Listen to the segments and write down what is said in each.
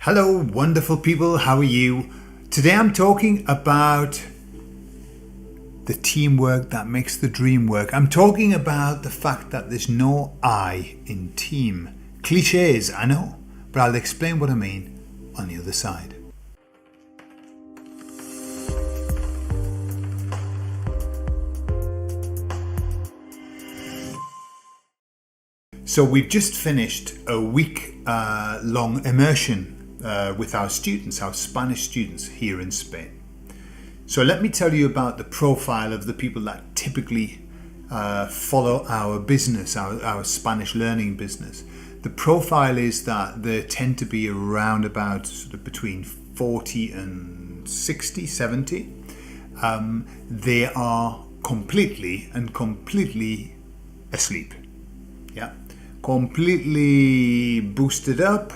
Hello, wonderful people. How are you? Today I'm talking about the teamwork that makes the dream work. I'm talking about the fact that there's no I in team. Cliches, I know, but I'll explain what I mean on the other side. So we've just finished a week-long immersion with our students, our Spanish students here in Spain. So let me tell you about the profile of the people that typically follow our business, our Spanish learning business. The profile is that they tend to be around about sort of between 40 and 60, 70. They are completely asleep. Yeah, completely boosted up,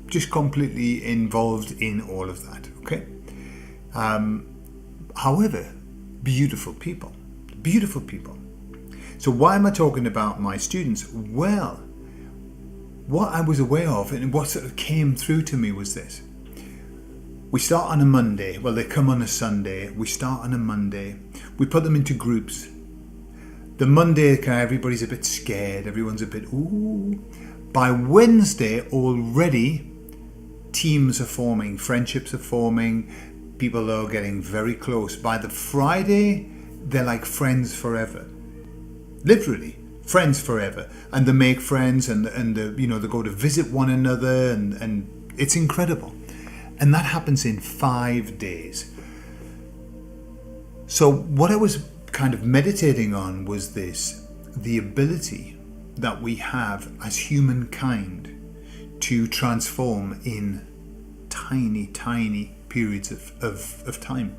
just completely involved in all of that. Okay. However, beautiful people. So why am I talking about my students? Well, what I was aware of and what sort of came through to me was this. We start on a Monday. Well, they come on a Sunday. We start on a Monday. We put them into groups. The Monday, everybody's a bit scared. Everyone's a bit, ooh. By Wednesday, already, teams are forming. Friendships are forming. People are getting very close. By the Friday, they're like friends forever. Literally, friends forever. And they make friends and they go to visit one another and it's incredible. And that happens in 5 days. So what I was kind of meditating on was this, the ability that we have as humankind to transform in tiny periods of time.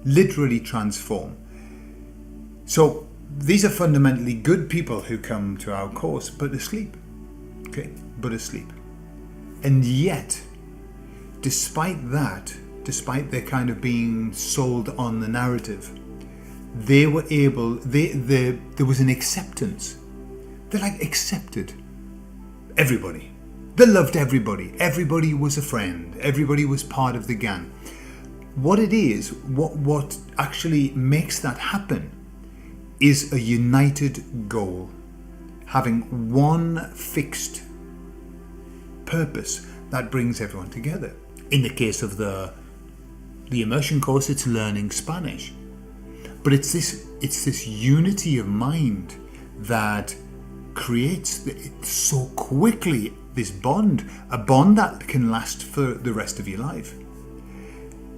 Literally transform. So these are fundamentally good people who come to our course but asleep. Okay, but asleep. And yet, despite their kind of being sold on the narrative, they were able, there was an acceptance. They accepted everybody. They loved everybody. Everybody was a friend. Everybody was part of the gang. What it is, what actually makes that happen is a united goal. Having one fixed purpose that brings everyone together. In the case of the immersion course, it's learning Spanish. But it's this unity of mind that creates so quickly this bond, a bond that can last for the rest of your life.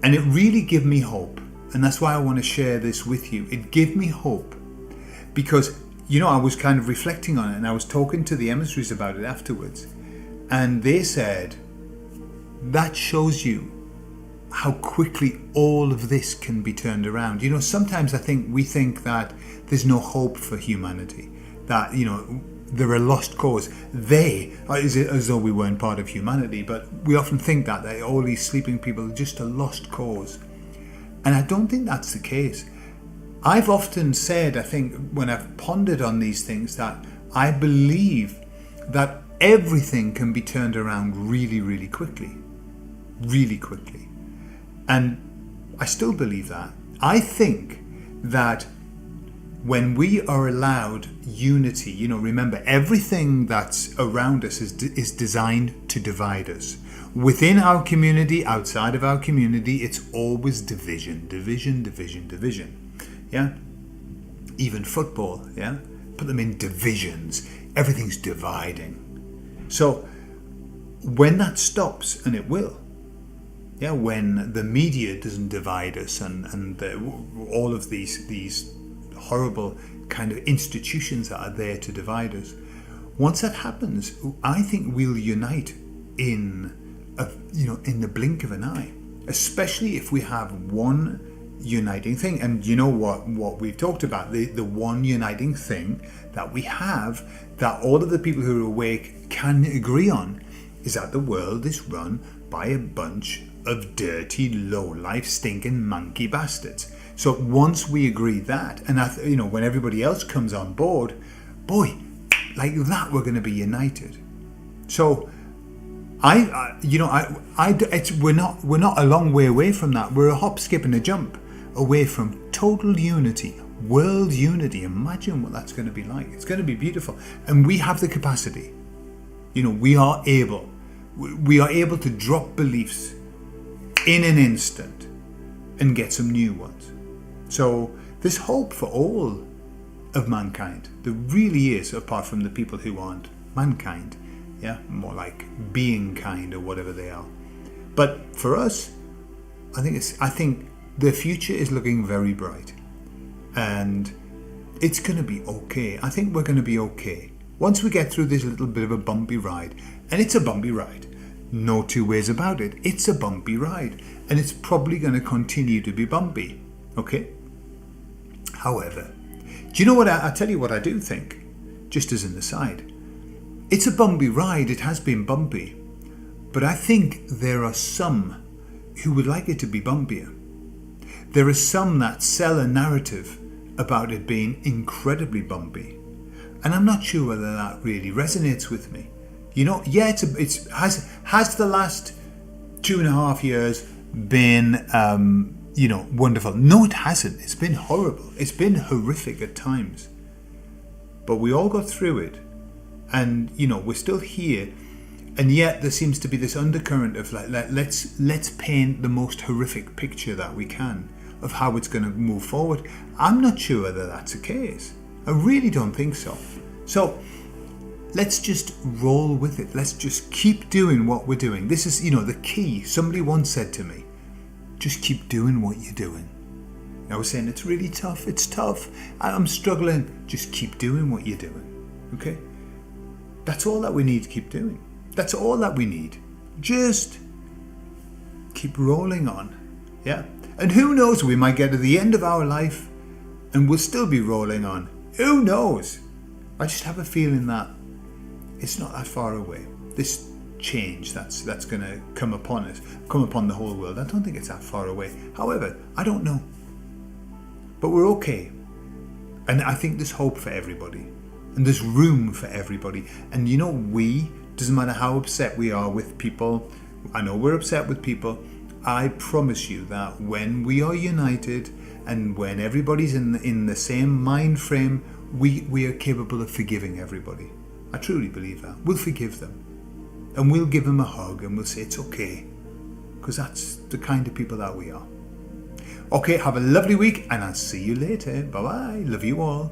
And it really gave me hope. And that's why I want to share this with you. It gave me hope because, I was kind of reflecting on it and I was talking to the emissaries about it afterwards. And they said, that shows you how quickly all of this can be turned around. Sometimes we think that there's no hope for humanity, that, they're a lost cause. As though we weren't part of humanity, but we often think that all these sleeping people are just a lost cause. And I don't think that's the case. I've often said, when I've pondered on these things, that I believe that everything can be turned around really quickly. Really quickly. And I still believe that. I think that when we are allowed unity, remember, everything that's around us is designed to divide us. Within our community, outside of our community, it's always division. Yeah? Even football, yeah? Put them in divisions. Everything's dividing. So when that stops, and it will, yeah, when the media doesn't divide us and all of these horrible kind of institutions that are there to divide us, once that happens, I think we'll unite in the blink of an eye, especially if we have one uniting thing. And what we've talked about, the one uniting thing that we have, that all of the people who are awake can agree on, is that the world is run by a bunch of dirty, low-life, stinking monkey bastards. So once we agree that, and when everybody else comes on board, boy, like that, we're going to be united. So we're not a long way away from that. We're a hop, skip, and a jump away from total unity, world unity. Imagine what that's going to be like. It's going to be beautiful, and we have the capacity. We are able to drop beliefs in an instant and get some new ones. So there's hope for all of mankind. There really is, apart from the people who aren't mankind. Yeah, more like being kind or whatever they are. But for us, I think the future is looking very bright, and it's going to be okay. I think we're going to be okay once we get through this little bit of a bumpy ride. And it's a bumpy ride, no two ways about it. It's a bumpy ride, and it's probably going to continue to be bumpy. Okay. However, do you know what I tell you what I do think? Just as an aside. It's a bumpy ride, it has been bumpy, but I think there are some who would like it to be bumpier. There are some that sell a narrative about it being incredibly bumpy, and I'm not sure whether that really resonates with me. Yeah, has the last 2.5 years been wonderful? No, it hasn't. It's been horrible. It's been horrific at times, but we all got through it. And we're still here, and yet there seems to be this undercurrent of let's paint the most horrific picture that we can of how it's going to move forward. I'm not sure whether that's the case. I really don't think so. So let's just roll with it. Let's just keep doing what we're doing. This is the key. Somebody once said to me, just keep doing what you're doing. I was saying it's really tough. It's tough. I'm struggling. Just keep doing what you're doing. Okay. That's all that we need to keep doing. That's all that we need. Just keep rolling on. Yeah. And who knows, we might get to the end of our life and we'll still be rolling on. Who knows? I just have a feeling that it's not that far away. This change that's going to come upon us, come upon the whole world. I don't think it's that far away. However, I don't know. But we're okay. And I think there's hope for everybody. And there's room for everybody. And doesn't matter how upset we are with people. I know we're upset with people. I promise you that when we are united and when everybody's in the same mind frame, we are capable of forgiving everybody. I truly believe that. We'll forgive them. And we'll give them a hug and we'll say it's okay. Because that's the kind of people that we are. Okay, have a lovely week and I'll see you later. Bye-bye. Love you all.